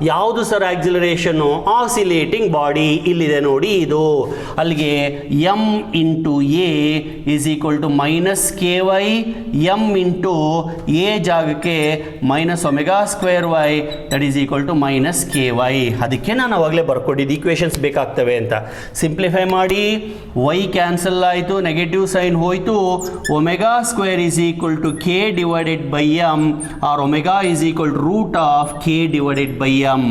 ಯಾವುದು ಸರ್ ಆಕ್ಸಿಲರೇಷನ್ನು? ಆಸಿಲೇಟಿಂಗ್ ಬಾಡಿ ಇಲ್ಲಿದೆ ನೋಡಿ, ಇದು. ಅಲ್ಲಿಗೆ M into A is equal to minus K Y, M into A ಜಾಗಕ್ಕೆ minus omega square Y, that is equal to minus K Y. ಅದಕ್ಕೆ ನಾನು ಅವಾಗಲೇ ಬರ್ಕೊಟ್ಟಿದ್ದು ಈಕ್ವೇಷನ್ಸ್ ಬೇಕಾಗ್ತವೆ ಅಂತ. ಸಿಂಪ್ಲಿಫೈ ಮಾಡಿ, ವೈ ಕ್ಯಾನ್ಸಲ್ ಆಯಿತು, ನೆಗೆಟಿವ್ ಸೈನ್ ಹೋಯಿತು, omega square is equal to K divided by m, or omega is equal to root of k divided by m.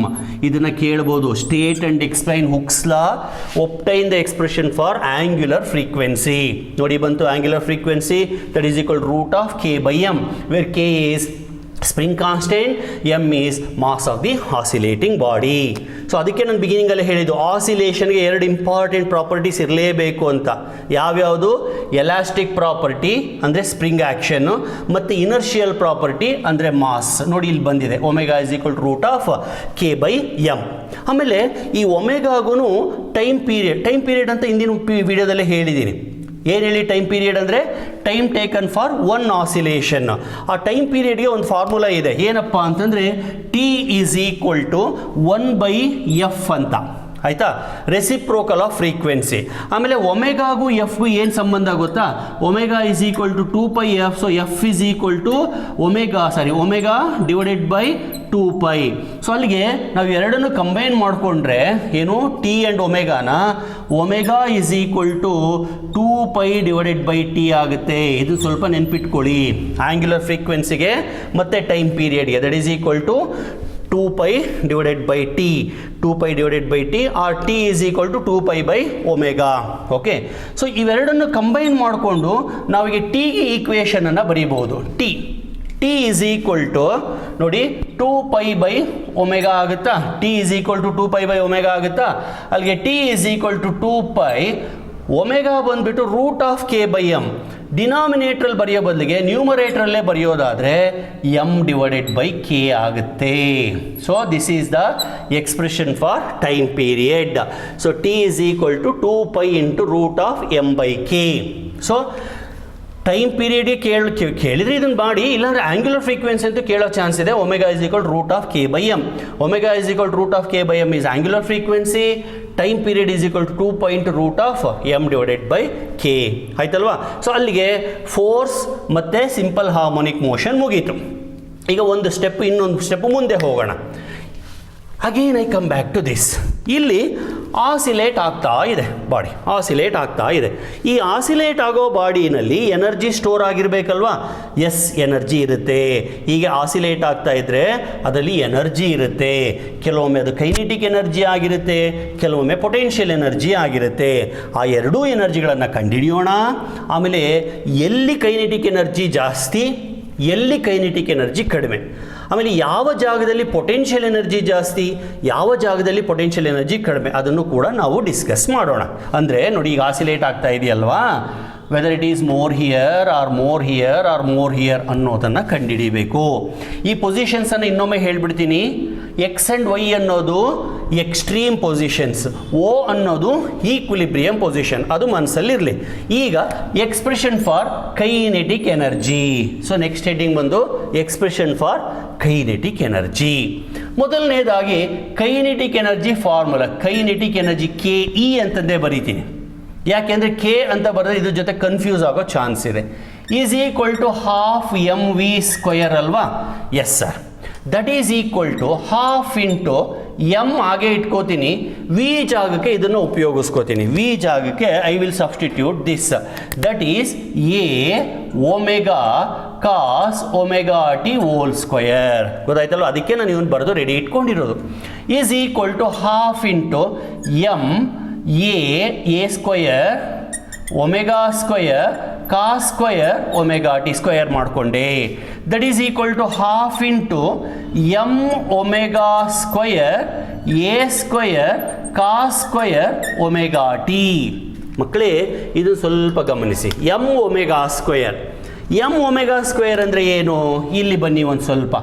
ಇದನ್ನ ಕೇಳಬಹುದು. State and explain Hooke's law. Obtain the expression for angular frequency. ನೋಡಿ ಬಂತು angular frequency, that is equal to root of k by m, where k is spring constant, M is mass of the oscillating body. So ಅದಕ್ಕೆ ನಾನು ಬಿಗಿನಿಂಗಲ್ಲಿ ಹೇಳಿದ್ದು ಆಸಿಲೇಷನ್ಗೆ 2 important properties ಇರಲೇಬೇಕು ಅಂತ. ಯಾವ್ಯಾವುದು? Elastic property ಅಂದರೆ spring ಆ್ಯಕ್ಷನ್ನು, ಮತ್ತು ಇನರ್ಷಿಯಲ್ ಪ್ರಾಪರ್ಟಿ ಅಂದರೆ ಮಾಸ್. ನೋಡಿ ಇಲ್ಲಿ ಬಂದಿದೆ, omega is equal to root of K by M. ಆಮೇಲೆ ಈ ಒಮೆಗಾಗೂ ಟೈಮ್ ಪೀರಿಯಡ್ ಅಂತ ಹಿಂದಿನ ವಿಡಿಯೋದಲ್ಲೇ ಹೇಳಿದ್ದೀನಿ. ಏನು ಹೇಳಿ ಟೈಮ್ ಪೀರಿಯಡ್ ಅಂದರೆ ಟೈಮ್ ಟೇಕನ್ ಫಾರ್ 1 ಆಸಿಲೇಷನ್. ಆ ಟೈಮ್ ಪೀರಿಯಡ್ಗೆ ಒಂದು ಫಾರ್ಮುಲಾ ಇದೆ, ಏನಪ್ಪ ಅಂತಂದರೆ T is equal to 1/f ಅಂತ. ಆಯಿತಾ? Reciprocal of frequency. ಆಮೇಲೆ ಒಮೆಗಾಗೂ ಎಫ್ಗೂ ಏನು ಸಂಬಂಧ ಗೊತ್ತಾ? Omega is equal to 2πf. So F is equal to omega divided by 2π. So ಅಲ್ಲಿಗೆ ನಾವು ಎರಡನ್ನು ಕಂಬೈನ್ ಮಾಡಿಕೊಂಡ್ರೆ ಏನು, ಟಿ ಆ್ಯಂಡ್ ಒಮೆಗಾನ, omega is equal to 2π divided by T ಆಗುತ್ತೆ. ಇದು ಸ್ವಲ್ಪ ನೆನ್ಪಿಟ್ಕೊಳ್ಳಿ, ಆ್ಯಂಗ್ಯುಲರ್ ಫ್ರೀಕ್ವೆನ್ಸಿಗೆ ಮತ್ತು ಟೈಮ್ ಪೀರಿಯಡ್ಗೆ. That is equal to 2π divided by t, 2π divided by t, or t is equal to 2π by omega. Okay, so ಇವೆರಡನ್ನು ಕಂಬೈನ್ ಮಾಡಿಕೊಂಡು ನಾವೀಗ ಟಿಗೆ ಈಕ್ವೇಷನನ್ನು ಬರೀಬಹುದು. ಟಿ ಈಸ್ ಈಕ್ವಲ್ ಟು ನೋಡಿ 2π ಬೈ ಒಮೆಗಾ ಆಗುತ್ತಾ? T is equal to 2π by omega ಆಗುತ್ತಾ? ಅಲ್ಲಿಗೆ T is equal to 2π, omega ಬಂದುಬಿಟ್ಟು root of K by M. ಡಿನಾಮಿನೇಟ್ರಲ್ಲಿ ಬರೆಯೋ ಬದಲಿಗೆ ನ್ಯೂಮರೇಟ್ರಲ್ಲೇ ಬರೆಯೋದಾದರೆ ಎಮ್ ಡಿವೈಡೆಡ್ ಬೈ ಕೆ ಆಗುತ್ತೆ. So this is the expression for time period. So T is equal to 2π into root of M by K. So time ಪೀರಿಯಡ್ಗೆ ಕೇಳಿದ್ರೆ ಇದನ್ನು ಮಾಡಿ, ಇಲ್ಲಾಂದರೆ ಆ್ಯಂಗ್ಯುಲರ್ ಫ್ರೀಕ್ವೆನ್ಸಿ ಅಂತೂ ಕೇಳೋ ಚಾನ್ಸ್ ಇದೆ. Omega is equal root of K by M. Omega is equal root of K by M is angular frequency. Time period is equal to 2π into root of M divided by K. ಆಯ್ತಲ್ವಾ? So ಅಲ್ಲಿಗೆ force ಮತ್ತು simple harmonic motion ಮುಗೀತು. ಈಗ ಇನ್ನೊಂದು step ಮುಂದೆ ಹೋಗೋಣ. Again I come back to this. ಇಲ್ಲಿ oscillate ಆಗ್ತಾ ಇದೆ ಬಾಡಿ, ಆಸಿಲೇಟ್ ಆಗ್ತಾ ಇದೆ. ಈ ಆಸಿಲೇಟ್ ಆಗೋ ಬಾಡಿನಲ್ಲಿ ಎನರ್ಜಿ ಸ್ಟೋರ್ ಆಗಿರಬೇಕಲ್ವಾ? ಎಸ್, ಎನರ್ಜಿ ಇರುತ್ತೆ. ಹೀಗೆ ಆಸಿಲೇಟ್ ಆಗ್ತಾ ಇದ್ದರೆ ಅದರಲ್ಲಿ ಎನರ್ಜಿ ಇರುತ್ತೆ. ಕೆಲವೊಮ್ಮೆ ಅದು ಕೈನೆಟಿಕ್ ಎನರ್ಜಿ ಆಗಿರುತ್ತೆ, ಕೆಲವೊಮ್ಮೆ ಪೊಟೆನ್ಷಿಯಲ್ ಎನರ್ಜಿ ಆಗಿರುತ್ತೆ. ಆ ಎರಡೂ ಎನರ್ಜಿಗಳನ್ನು ಕಂಡುಹಿಡಿಯೋಣ. ಆಮೇಲೆ ಎಲ್ಲಿ ಕೈನೆಟಿಕ್ ಎನರ್ಜಿ ಜಾಸ್ತಿ, ಎಲ್ಲಿ ಕೈನೆಟಿಕ್ ಎನರ್ಜಿ ಕಡಿಮೆ, ಆಮೇಲೆ ಯಾವ ಜಾಗದಲ್ಲಿ ಪೊಟೆನ್ಷಿಯಲ್ ಎನರ್ಜಿ ಜಾಸ್ತಿ, ಯಾವ ಜಾಗದಲ್ಲಿ ಪೊಟೆನ್ಷಿಯಲ್ ಎನರ್ಜಿ ಕಡಿಮೆ, ಅದನ್ನು ಕೂಡ ನಾವು ಡಿಸ್ಕಸ್ ಮಾಡೋಣ. ಅಂದರೆ ನೋಡಿ, ಈಗ ಆಸಿಲೇಟ್ ಆಗ್ತಾ ಇದೆಯಲ್ವಾ, whether it is more here or more here or more here ಅನ್ನೋದನ್ನು ಕಂಡುಹಿಡಿಬೇಕು. ಈ ಪೊಸಿಷನ್ಸನ್ನು ಇನ್ನೊಮ್ಮೆ ಹೇಳಿಬಿಡ್ತೀನಿ. ಎಕ್ಸ್ ಆ್ಯಂಡ್ ವೈ ಅನ್ನೋದು ಎಕ್ಸ್ಟ್ರೀಮ್ ಪೊಸಿಷನ್ಸ್, ಓ ಅನ್ನೋದು ಈಕ್ವಿಲಿಬ್ರಿಯಂ ಪೊಸಿಷನ್. ಅದು ಮನಸ್ಸಲ್ಲಿರಲಿ. ಈಗ expression for kinetic energy. So next heading ಬಂದು ಎಕ್ಸ್ಪ್ರೆಷನ್ ಫಾರ್ ಕೈನೆಟಿಕ್ ಎನರ್ಜಿ. ಮೊದಲನೇದಾಗಿ kinetic energy formula. Kinetic energy K E ಅಂತಂದೇ ಬರೀತೀನಿ. ಯಾಕೆಂದರೆ ಕೆ ಅಂತ ಬರೆದ್ರೆ ಇದ್ರ ಜೊತೆ ಕನ್ಫ್ಯೂಸ್ ಆಗೋ ಚಾನ್ಸ್ ಇದೆ. Is equal to half M V square ಅಲ್ವಾ? Yes sir. That is equal to half into M ಹಾಗೆ ಇಟ್ಕೋತೀನಿ, ವಿ ಜಾಗಕ್ಕೆ ಇದನ್ನು ಉಪಯೋಗಿಸ್ಕೋತೀನಿ. ವಿ ಜಾಗಕ್ಕೆ I will substitute this. That is A omega cos omega T whole square. ಗೊತ್ತಾಯ್ತಲ್ವ? ಅದಕ್ಕೆ ನಾನು ಇವನು ಬರೆದು ರೆಡಿ ಇಟ್ಕೊಂಡಿರೋದು. Is equal to half into M A square omega square cos square omega T square ಮಾಡಿಕೊಂಡೆ. That is equal to half into M omega square A square cos square omega T. ಮಕ್ಕಳೇ, ಇದು ಸ್ವಲ್ಪ ಗಮನಿಸಿ. M omega square ಅಂದರೆ ಏನು? ಇಲ್ಲಿ ಬನ್ನಿ ಒಂದು ಸ್ವಲ್ಪ.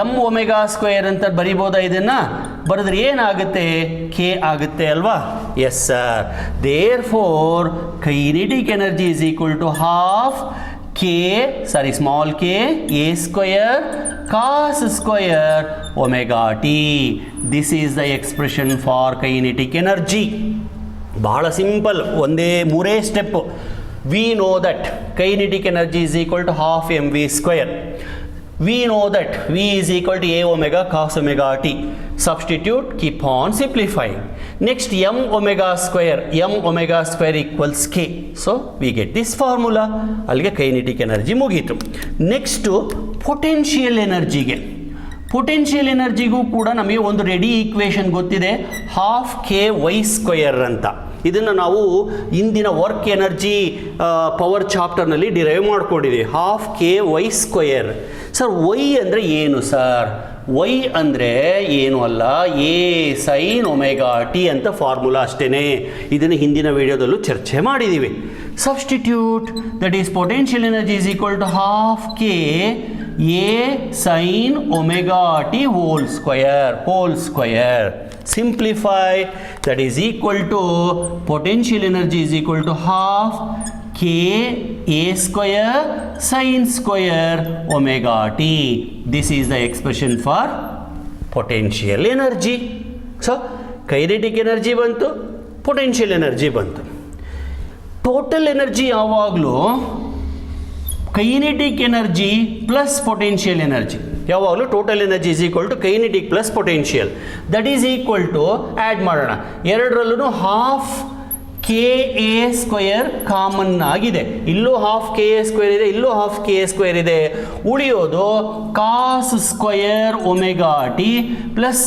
ಎಮ್ ಒಮೆಗಾ ಸ್ಕ್ವಯರ್ ಅಂತ ಬರಿಬೋದಾ? ಇದನ್ನು ಬರೆದ್ರೆ ಏನಾಗುತ್ತೆ? ಕೆ ಆಗುತ್ತೆ ಅಲ್ವಾ? Yes sir. Therefore kinetic energy is equal to half small K A square cos square omega T. This is the expression for kinetic energy. ಬಹಳ ಸಿಂಪಲ್, ಮೂರೇ step. We know that kinetic energy is equal to half M V square. We know that V is equal to A omega cos omega t. Substitute, keep on simplifying. Next, m omega square equals K. So, we get this formula. Alge kinetic energy mugitu. Next, potential energy ge. Potential ಎನರ್ಜಿಗೂ ಕೂಡ ನಮಗೆ ಒಂದು ready equation ಗೊತ್ತಿದೆ, half K Y square ಅಂತ. ಇದನ್ನು ನಾವು ಇಂದಿನ work energy power ಚಾಪ್ಟರ್ನಲ್ಲಿ ಡಿರೈವ್ ಮಾಡ್ಕೊಂಡಿದ್ದೀವಿ. Half K Y square. Sir Y ಅಂದರೆ ಏನು ಸರ್? ವೈ ಅಂದರೆ ಏನು ಅಲ್ಲ, ಎ ಸೈನ್ ಒಮೆಗಾ ಟಿ ಅಂತ ಫಾರ್ಮುಲಾ ಅಷ್ಟೇ. ಇದನ್ನು ಹಿಂದಿನ ವಿಡಿಯೋದಲ್ಲೂ ಚರ್ಚೆ ಮಾಡಿದ್ದೀವಿ. Substitute that is potential energy is equal to half K A sine omega T whole square. Simplify, that is equal to potential energy is equal to half k a square sin square omega t. This is the expression for potential energy. So kinetic energy bantu, potential energy bantu. Total energy ಯಾವಾಗಲೂ kinetic energy plus potential energy. ಯಾವಾಗಲೂ total energy is equal to kinetic plus potential. That is equal to add ಮಾಡೋಣ, ಎರಡರಲ್ಲೂ half K A square common ಆಗಿದೆ. ಇಲ್ಲೂ half K A square ಇದೆ, ಇಲ್ಲೂ half K A square ಇದೆ. ಉಳಿಯೋದು cos square omega T plus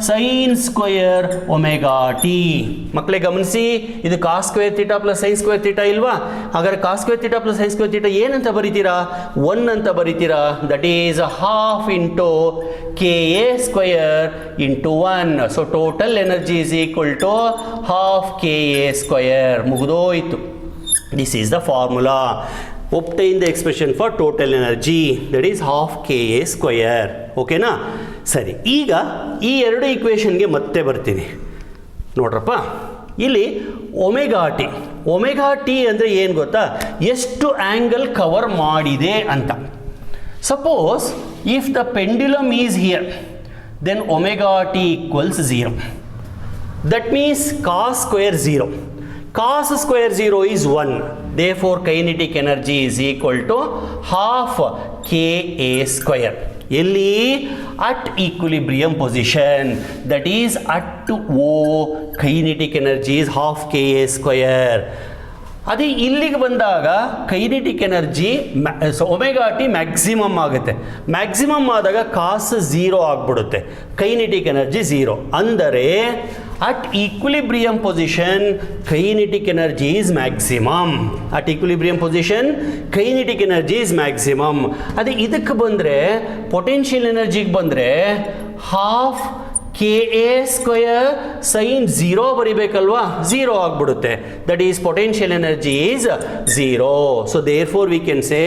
sine square omega T. ಮಕ್ಕಳೇ ಗಮನಿಸಿ, ಇದು cos square theta plus sine square theta ಇಲ್ವಾ? ಹಾಗಾದ್ರೆ cos square theta plus sine square theta ಏನಂತ ಬರೀತೀರಾ? 1 ಅಂತ ಬರೀತೀರಾ. That is half into K A square into 1. So total energy is equal to half K A square. ಮುಗಿದೋಯ್ತು. This is the formula. obtain the expression for total energy, that is half ka square. ಓಕೆನಾ? ಸರಿ, ಈಗ ಈ ಎರಡು ಈಕ್ವೇಷನ್ಗೆ ಮತ್ತೆ ಬರ್ತೀನಿ ನೋಡ್ರಪ್ಪ. ಇಲ್ಲಿ ಒಮೆಗಾ ಟಿ ಅಂದರೆ ಏನು ಗೊತ್ತಾ? ಎಷ್ಟು ಆ್ಯಂಗಲ್ ಕವರ್ ಮಾಡಿದೆ ಅಂತ. Suppose if the pendulum is here, then omega t equals 0. That means cos square 0. Cos square 0 is 1. Therefore, kinetic energy is equal to half ka square. Elli at equilibrium position, that is at O, kinetic energy is half ka square. ಅದೇ ಇಲ್ಲಿಗೆ ಬಂದಾಗ kinetic energy omega T maximum ಆಗುತ್ತೆ. Maximum ಆದಾಗ cos 0 ಆಗಿಬಿಡುತ್ತೆ, kinetic energy 0. ಅಂದರೆ at equilibrium position kinetic energy is maximum. At equilibrium position kinetic energy is maximum. ಅದೇ ಇದಕ್ಕೆ ಬಂದರೆ ಪೊಟೆನ್ಷಿಯಲ್ ಎನರ್ಜಿಗೆ ಬಂದರೆ half K A square sine 0 ಬರಿಬೇಕಲ್ವಾ? 0 ಆಗಿಬಿಡುತ್ತೆ. That is potential energy is 0. So therefore we can say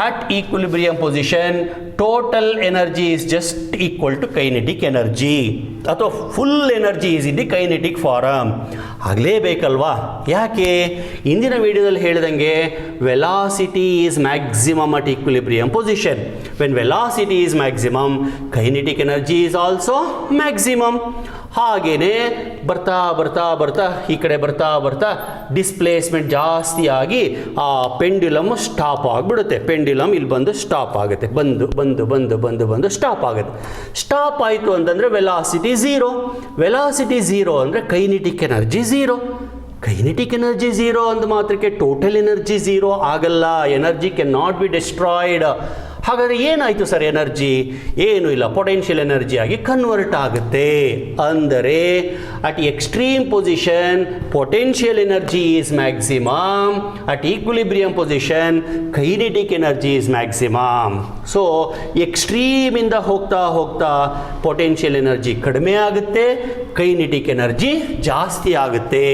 at equilibrium position total energy is just equal to kinetic energy, ಅಥವಾ full energy is in the kinetic form. ಆಗಲೇಬೇಕಲ್ವಾ? ಯಾಕೆ? ಇಂದಿನ ವಿಡಿಯೋದಲ್ಲಿ ಹೇಳಿದಂಗೆ velocity is maximum at equilibrium position. When velocity is maximum, kinetic energy is also maximum. ಹಾಗೇನೆ ಬರ್ತಾ ಬರ್ತಾ ಬರ್ತಾ ಈ ಕಡೆ ಬರ್ತಾ ಡಿಸ್ಪ್ಲೇಸ್ಮೆಂಟ್ ಜಾಸ್ತಿ ಆಗಿ ಆ ಪೆಂಡ್ಯುಲಮ್ ಸ್ಟಾಪ್ ಆಗಿಬಿಡುತ್ತೆ. ಪೆಂಡ್ಯುಲಮ್ ಇಲ್ಲಿ ಬಂದು ಸ್ಟಾಪ್ ಆಗುತ್ತೆ, ಬಂದು ಸ್ಟಾಪ್ ಆಗುತ್ತೆ. ಸ್ಟಾಪ್ ಆಯಿತು ಅಂತಂದರೆ ವೆಲಾಸಿಟಿ 0. ವೆಲಾಸಿಟಿ 0 ಅಂದರೆ ಕೈನೆಟಿಕ್ ಎನರ್ಜಿ 0. ಕೈನೆಟಿಕ್ ಎನರ್ಜಿ 0 ಅಂದ ಮಾತ್ರಕ್ಕೆ ಟೋಟಲ್ ಎನರ್ಜಿ 0 ಆಗಲ್ಲ. Energy can not be destroyed. ಹಾಗಾದರೆ ಏನಾಯಿತು ಸರ್ ಎನರ್ಜಿ? ಏನೂ ಇಲ್ಲ, ಪೊಟೆನ್ಷಿಯಲ್ ಎನರ್ಜಿ ಆಗಿ ಕನ್ವರ್ಟ್ ಆಗುತ್ತೆ. ಅಂದರೆ at extreme position potential energy is maximum, at equilibrium position kinetic energy is maximum. So ಎಕ್ಸ್ಟ್ರೀಮಿಂದ ಹೋಗ್ತಾ ಪೊಟೆನ್ಷಿಯಲ್ ಎನರ್ಜಿ ಕಡಿಮೆ ಆಗುತ್ತೆ, ಕೈನೆಟಿಕ್ ಎನರ್ಜಿ ಜಾಸ್ತಿ ಆಗುತ್ತೆ.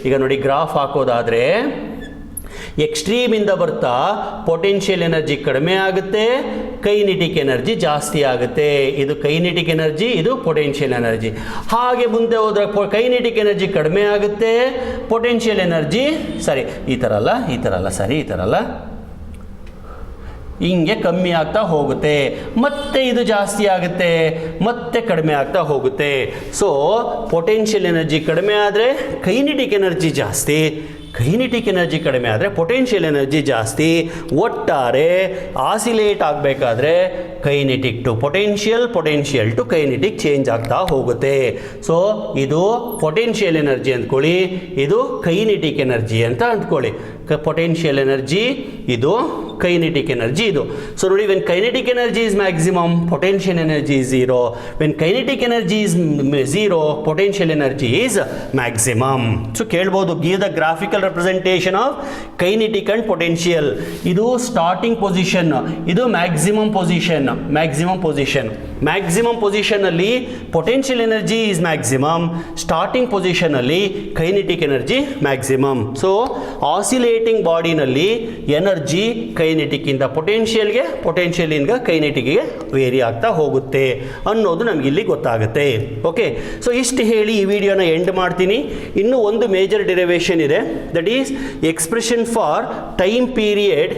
ಈಗ ನೋಡಿ, ಗ್ರಾಫ್ ಹಾಕೋದಾದರೆ ಎಕ್ಸ್ಟ್ರೀಮಿಂದ ಬರ್ತಾ ಪೊಟೆನ್ಷಿಯಲ್ ಎನರ್ಜಿ ಕಡಿಮೆ ಆಗುತ್ತೆ, ಕೈನೆಟಿಕ್ ಎನರ್ಜಿ ಜಾಸ್ತಿ ಆಗುತ್ತೆ. ಇದು ಕೈನೆಟಿಕ್ ಎನರ್ಜಿ, ಇದು ಪೊಟೆನ್ಷಿಯಲ್ ಎನರ್ಜಿ. ಹಾಗೆ ಮುಂದೆ ಹೋದ್ರೆ ಕೈನೆಟಿಕ್ ಎನರ್ಜಿ ಕಡಿಮೆ ಆಗುತ್ತೆ, ಪೊಟೆನ್ಷಿಯಲ್ ಎನರ್ಜಿ ಈ ಥರ ಅಲ್ಲ ಹಿಂಗೆ ಕಮ್ಮಿ ಆಗ್ತಾ ಹೋಗುತ್ತೆ. ಮತ್ತೆ ಇದು ಜಾಸ್ತಿ ಆಗುತ್ತೆ, ಮತ್ತೆ ಕಡಿಮೆ ಆಗ್ತಾ ಹೋಗುತ್ತೆ. ಸೊ ಪೊಟೆನ್ಷಿಯಲ್ ಎನರ್ಜಿ ಕಡಿಮೆ ಆದರೆ ಕೈನೆಟಿಕ್ ಎನರ್ಜಿ ಜಾಸ್ತಿ, ಕೈನೆಟಿಕ್ ಎನರ್ಜಿ ಕಡಿಮೆ ಆದರೆ ಪೊಟೆನ್ಷಿಯಲ್ ಎನರ್ಜಿ ಜಾಸ್ತಿ. ಒಟ್ಟಾರೆ ಆಸಿಲೇಟ್ ಆಗಬೇಕಾದ್ರೆ kinetic to potential to kinetic change ಆಗ್ತಾ ಹೋಗುತ್ತೆ. ಸೊ ಇದು ಪೊಟೆನ್ಷಿಯಲ್ ಎನರ್ಜಿ ಅಂದ್ಕೊಳ್ಳಿ, ಇದು ಕೈನೆಟಿಕ್ ಎನರ್ಜಿ ಅಂತ ಅಂದ್ಕೊಳ್ಳಿ. ಪೊಟೆನ್ಷಿಯಲ್ ಎನರ್ಜಿ ಇದು ಕೈನೆಟಿಕ್ ಎನರ್ಜಿ ಇದು. ಸೊ ನೋಡಿ, when kinetic energy is maximum, potential energy is zero. When kinetic energy is zero, potential energy is maximum. So ಕೇಳ್ಬೋದು, give the graphical representation of kinetic and potential. ಇದು starting position, ಇದು maximum position. Maximum position ಅಲ್ಲಿ potential energy is maximum, starting position ಅಲ್ಲಿ kinetic energy maximum. So oscillating ಬಾಡಿನಲ್ಲಿ energy kinetic ಇಂದ ಪೊಟೆನ್ಷಿಯಲ್ಗೆ, potential ಇಂದ ಕೈನೆಟಿಕ್ಗೆ very ಆಗ್ತಾ ಹೋಗುತ್ತೆ ಅನ್ನೋದು ನಮ್ಗೆ ಇಲ್ಲಿ ಗೊತ್ತಾಗುತ್ತೆ. ಓಕೆ, ಸೊ ಇಷ್ಟು ಹೇಳಿ ಈ ವಿಡಿಯೋನ ಎಂಡ್ ಮಾಡ್ತೀನಿ. ಇನ್ನೂ ಒಂದು ಮೇಜರ್ ಡಿರೈವೇಷನ್ ಇದೆ, that is expression for time period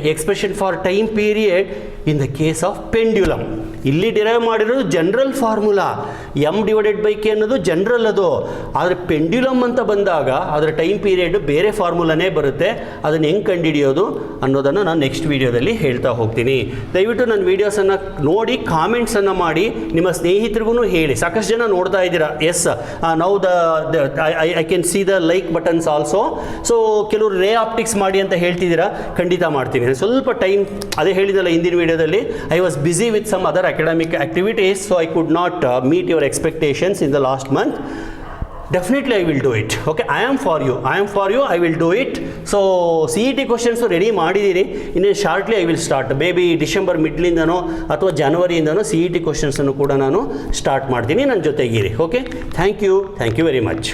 in the case of pendulum. ಇಲ್ಲಿ ಡಿರೈವ್ ಮಾಡಿರೋದು ಜನರಲ್ ಫಾರ್ಮುಲಾ, m/k ಅನ್ನೋದು ಜನರಲ್ ಅದು. ಆದರೆ ಪೆಂಡ್ಯುಲಮ್ ಅಂತ ಬಂದಾಗ ಅದರ ಟೈಮ್ ಪೀರಿಯಡ್ ಬೇರೆ ಫಾರ್ಮುಲಾನೇ ಬರುತ್ತೆ. ಅದನ್ನು ಹೆಂಗೆ ಕಂಡುಹಿಡಿಯೋದು ಅನ್ನೋದನ್ನು ನಾನು ನೆಕ್ಸ್ಟ್ ವೀಡಿಯೋದಲ್ಲಿ ಹೇಳ್ತಾ ಹೋಗ್ತೀನಿ. ದಯವಿಟ್ಟು ನನ್ನ ವೀಡಿಯೋಸನ್ನು ನೋಡಿ ಕಾಮೆಂಟ್ಸನ್ನು ಮಾಡಿ ನಿಮ್ಮ ಸ್ನೇಹಿತರಿಗೂ ಹೇಳಿ. ಸಾಕಷ್ಟು ಜನ ನೋಡ್ತಾ ಇದ್ದೀರಾ. Yes, now I can see the like buttons also. So ಕೆಲವರು ರೇ ಆಪ್ಟಿಕ್ಸ್ ಮಾಡಿ ಅಂತ ಹೇಳ್ತಿದ್ದೀರಾ, ಖಂಡಿತ ಮಾಡ್ತೀನಿ. ಸ್ವಲ್ಪ ಟೈಮ್, ಅದೇ ಹೇಳಿದಲ್ಲ ಹಿಂದಿನ ವೀಡಿಯೋದಲ್ಲಿ, I was busy with some other academic activities, so I could not meet your expectations in the last month. Definitely I will do it. Okay, I am for you, I will do it. So CET questions ready ಮಾಡಿದ್ದೀರಿ. ಇನ್ನು shortly I will start. Maybe December ಮಿಡ್ಲಿಂದನೋ ಅಥವಾ ಜನವರಿಯಿಂದನೋ CET ಕ್ವಶನ್ಸನ್ನು ಕೂಡ ನಾನು start ಮಾಡ್ತೀನಿ. ನನ್ನ ಜೊತೆಗಿರಿ. Okay, thank you very much.